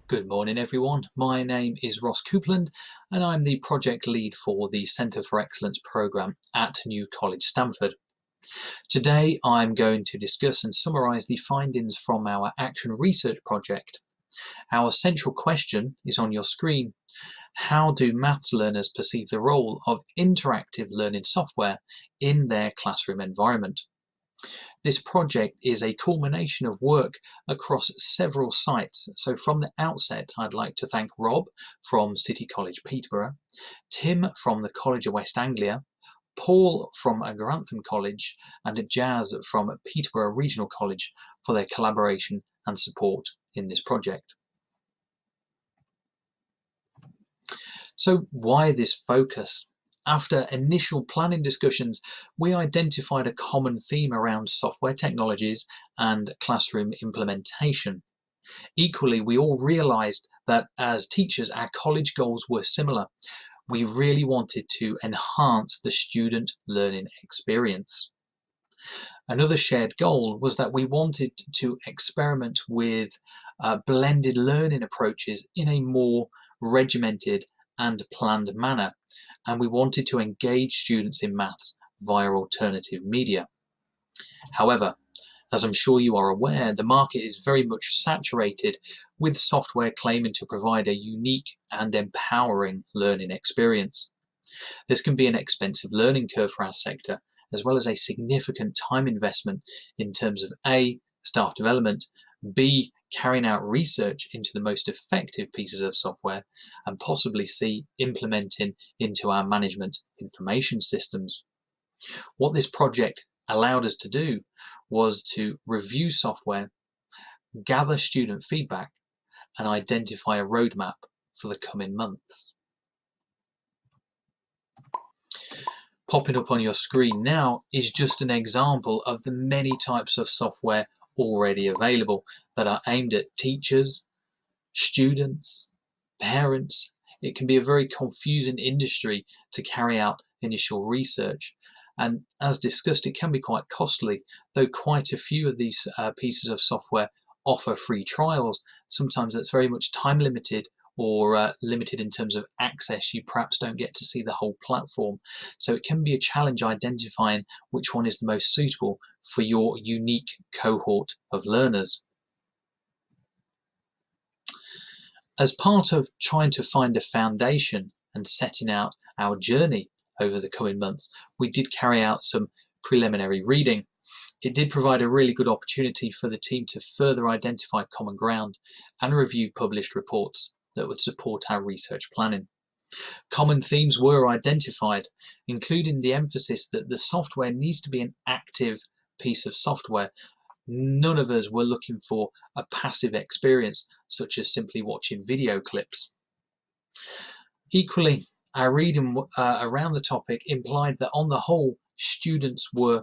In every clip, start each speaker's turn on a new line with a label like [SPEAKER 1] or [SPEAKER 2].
[SPEAKER 1] Good morning everyone, my name is Ross Coupland and I'm the project lead for the Centre for Excellence programme at New College Stamford. Today I'm going to discuss and summarise the findings from our Action Research project. Our central question is on your screen. How do maths learners perceive the role of interactive learning software in their classroom environment? This project is a culmination of work across several sites. So from the outset, I'd like to thank Rob from City College Peterborough, Tim from the College of West Anglia, Paul from Grantham College, and Jazz from Peterborough Regional College for their collaboration and support in this project. So why this focus? After initial planning discussions, we identified a common theme around software technologies and classroom implementation. Equally, we all realised that as teachers, our college goals were similar. We really wanted to enhance the student learning experience. Another shared goal was that we wanted to experiment with blended learning approaches in a more regimented and planned manner, and we wanted to engage students in maths via alternative media. However, as I'm sure you are aware, the market is very much saturated with software claiming to provide a unique and empowering learning experience. This can be an expensive learning curve for our sector, as well as a significant time investment in terms of A, staff development, B, carrying out research into the most effective pieces of software, and possibly C, implementing into our management information systems. What this project allowed us to do was to review software, gather student feedback, and identify a roadmap for the coming months. Popping up on your screen now is just an example of the many types of software already available that are aimed at teachers, students, parents. It can be a very confusing industry to carry out initial research, and as discussed, it can be quite costly, though quite a few of these pieces of software offer free trials. Sometimes that's very much time limited or limited in terms of access. You perhaps don't get to see the whole platform, so it can be a challenge identifying which one is the most suitable for your unique cohort of learners. As part of trying to find a foundation and setting out our journey over the coming months, we did carry out some preliminary reading. It did provide a really good opportunity for the team to further identify common ground and review published reports that would support our research planning. Common themes were identified, including the emphasis that the software needs to be an active piece of software. None of us were looking for a passive experience, such as simply watching video clips. Equally, our reading around the topic implied that on the whole, students were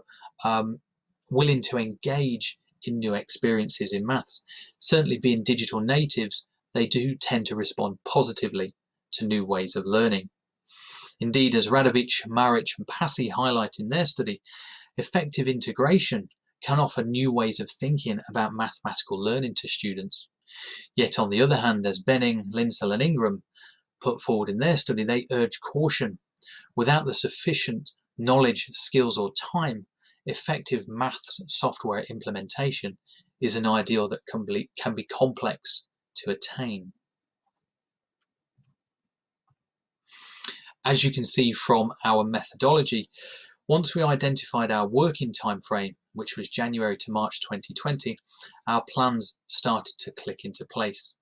[SPEAKER 1] willing to engage in new experiences in maths. Certainly being digital natives, they do tend to respond positively to new ways of learning. Indeed, as Radovic, Maric and Passy highlight in their study, effective integration can offer new ways of thinking about mathematical learning to students. Yet on the other hand, as Benning, Linsell and Ingram put forward in their study, they urge caution. Without the sufficient knowledge, skills or time, effective maths software implementation is an ideal that can be complex to attain. As you can see from our methodology, once we identified our working time frame, which was January to March 2020, our plans started to click into place.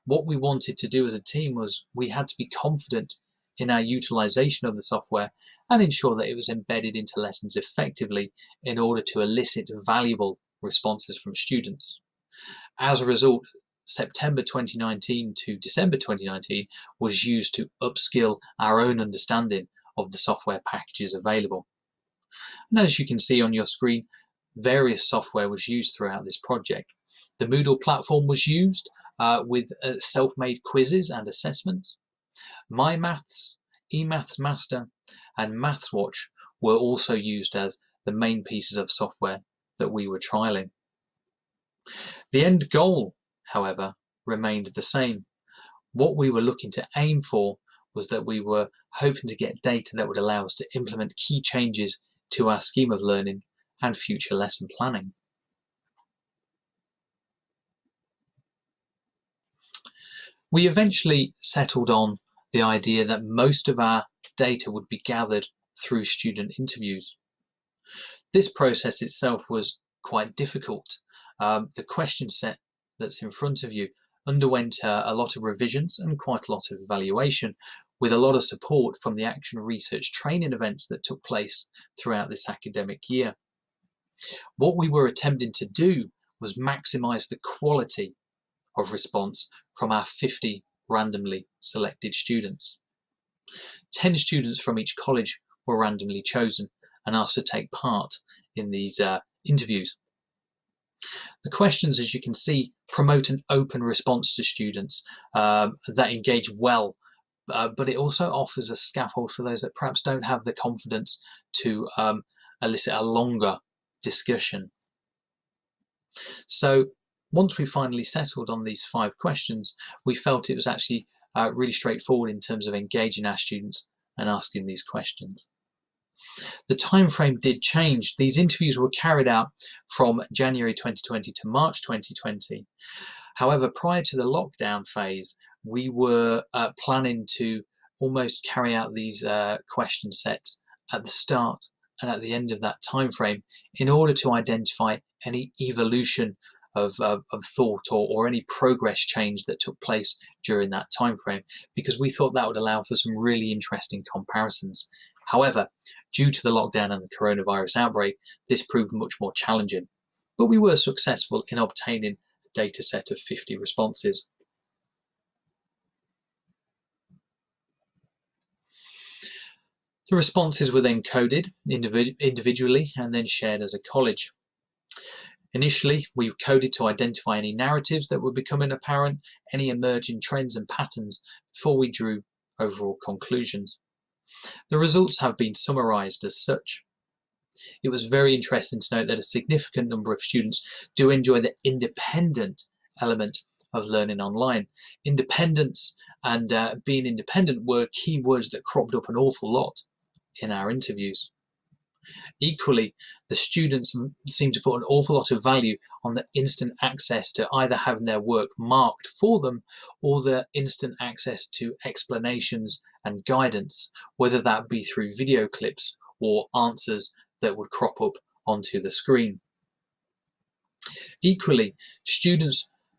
[SPEAKER 1] What we wanted to do as a team was we had to be confident in our utilization of the software and ensure that it was embedded into lessons effectively in order to elicit valuable responses from students. As a result, September 2019 to December 2019 was used to upskill our own understanding of the software packages available. And as you can see on your screen, various software was used throughout this project. The Moodle platform was used with self-made quizzes and assessments. MyMaths, eMaths Master and MathsWatch were also used as the main pieces of software that we were trialing. The end goal, however, remained the same. What we were looking to aim for was that we were hoping to get data that would allow us to implement key changes to our scheme of learning and future lesson planning. We eventually settled on the idea that most of our data would be gathered through student interviews. This process itself was quite difficult. The question set that's in front of you underwent a lot of revisions and quite a lot of evaluation, with a lot of support from the action research training events that took place throughout this academic year. What we were attempting to do was maximize the quality of response from our 50 randomly selected students. 10 students from each college were randomly chosen and asked to take part in these interviews. The questions, as you can see, promote an open response to students that engage well, but it also offers a scaffold for those that perhaps don't have the confidence to elicit a longer discussion. So once we finally settled on these 5 questions, we felt it was actually really straightforward in terms of engaging our students and asking these questions. The time frame did change. These interviews were carried out from January 2020 to March 2020. However, prior to the lockdown phase, we were planning to almost carry out these question sets at the start and at the end of that time frame in order to identify any evolution of thought or any progress change that took place during that time frame, because we thought that would allow for some really interesting comparisons. However, due to the lockdown and the coronavirus outbreak, this proved much more challenging, but we were successful in obtaining a data set of 50 responses. The responses were then coded individually and then shared as a college. Initially, we coded to identify any narratives that were becoming apparent, any emerging trends and patterns, before we drew overall conclusions. The results have been summarized as such. It was very interesting to note that a significant number of students do enjoy the independent element of learning online. Independence and being independent were key words that cropped up an awful lot in our interviews. Equally, the students seem to put an awful lot of value on the instant access to either having their work marked for them or the instant access to explanations and guidance, whether that be through video clips or answers that would crop up onto the screen. Equally,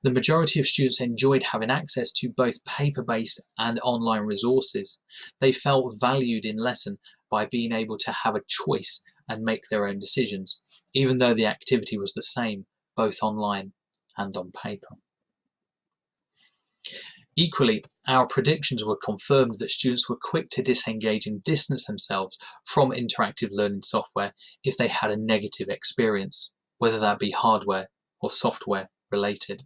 [SPEAKER 1] the majority of students enjoyed having access to both paper-based and online resources. They felt valued in lesson by being able to have a choice and make their own decisions, even though the activity was the same, both online and on paper. Equally, our predictions were confirmed that students were quick to disengage and distance themselves from interactive learning software if they had a negative experience, whether that be hardware or software related.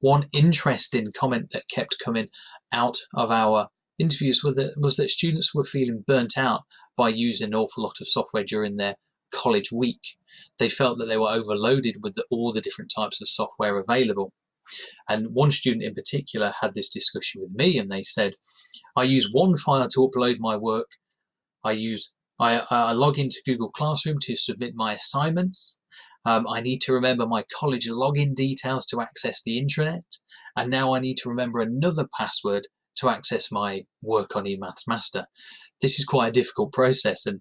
[SPEAKER 1] One interesting comment that kept coming out of our interviews was that students were feeling burnt out by using an awful lot of software during their college week. They felt that they were overloaded with all the different types of software available. And one student in particular had this discussion with me, and they said, I use one file to upload my work. I log into Google Classroom to submit my assignments. I need to remember my college login details to access the intranet. And now I need to remember another password to access my work on eMaths Master. This is quite a difficult process, and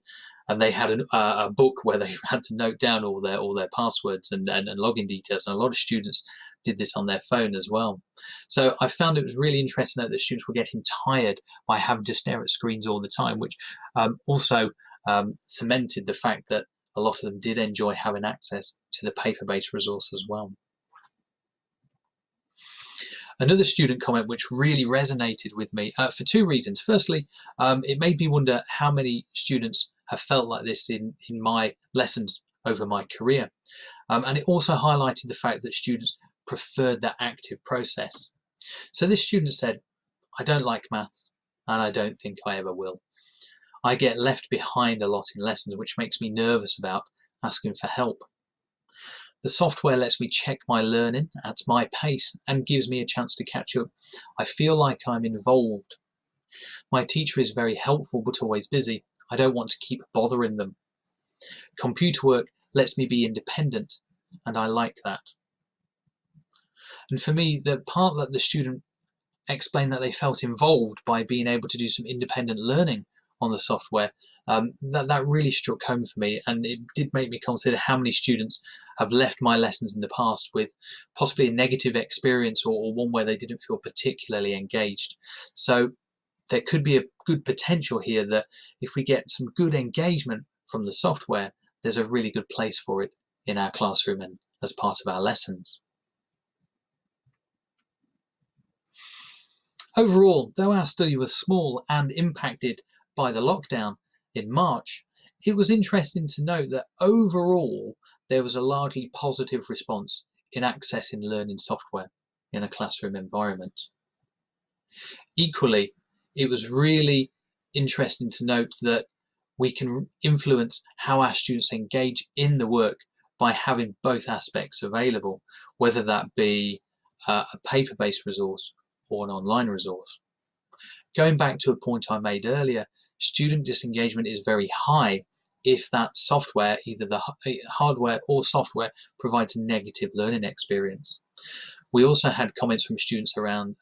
[SPEAKER 1] they had a book where they had to note down all their passwords and login details, and a lot of students did this on their phone as well. So I found it was really interesting that the students were getting tired by having to stare at screens all the time, which also cemented the fact that a lot of them did enjoy having access to the paper-based resource as well. Another student comment which really resonated with me for 2 reasons. Firstly, it made me wonder how many students have felt like this in my lessons over my career. And it also highlighted the fact that students preferred that active process. So this student said, I don't like maths and I don't think I ever will. I get left behind a lot in lessons, which makes me nervous about asking for help. The software lets me check my learning at my pace and gives me a chance to catch up. I feel like I'm involved. My teacher is very helpful but always busy. I don't want to keep bothering them. Computer work lets me be independent, and I like that. And for me, the part that the student explained that they felt involved by being able to do some independent learning on the software, that really struck home for me, and it did make me consider how many students have left my lessons in the past with possibly a negative experience or one where they didn't feel particularly engaged. So there could be a good potential here that if we get some good engagement from the software, there's a really good place for it in our classroom and as part of our lessons. Overall, though our study was small and impacted by the lockdown in March, it was interesting to note that overall there was a largely positive response in accessing learning software in a classroom environment. Equally, it was really interesting to note that we can influence how our students engage in the work by having both aspects available, whether that be a paper-based resource or an online resource. Going back to a point I made earlier, student disengagement is very high if that software, either the hardware or software, provides a negative learning experience. We also had comments from students around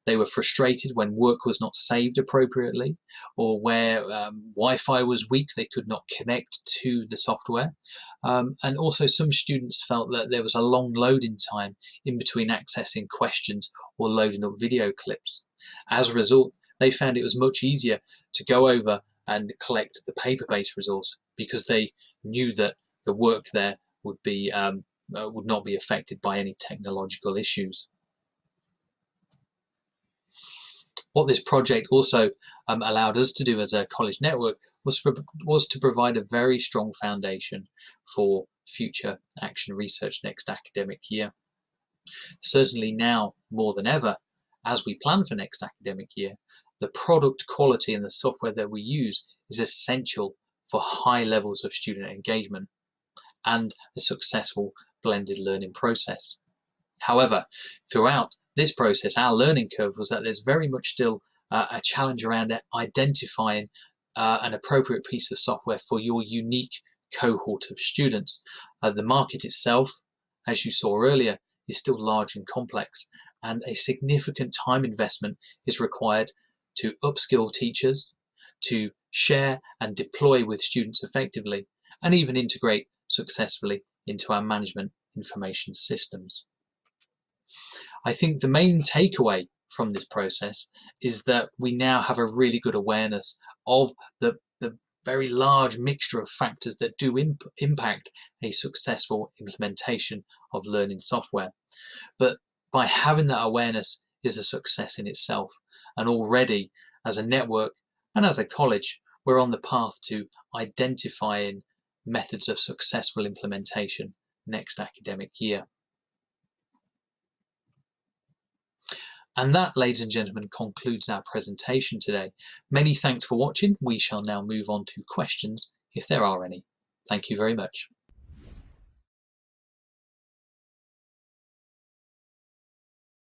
[SPEAKER 1] they were frustrated when work was not saved appropriately, or where Wi-Fi was weak, they could not connect to the software. And also some students felt that there was a long loading time in between accessing questions or loading up video clips. As a result, they found it was much easier to go over and collect the paper-based resource because they knew that the work there would not be affected by any technological issues. What this project also allowed us to do as a college network was to provide a very strong foundation for future action research next academic year. Certainly now, more than ever, as we plan for next academic year, the product quality and the software that we use is essential for high levels of student engagement and a successful blended learning process. However, throughout this process, our learning curve was that there's very much still a challenge around identifying an appropriate piece of software for your unique cohort of students. The market itself, as you saw earlier, is still large and complex, and a significant time investment is required to upskill teachers, to share and deploy with students effectively, and even integrate successfully into our management information systems. I think the main takeaway from this process is that we now have a really good awareness of the very large mixture of factors that do impact a successful implementation of learning software. But by having that awareness is a success in itself, and already as a network and as a college, we're on the path to identifying methods of successful implementation next academic year. And that, ladies and gentlemen, concludes our presentation today. Many thanks for watching. We shall now move on to questions, if there are any. Thank you very much.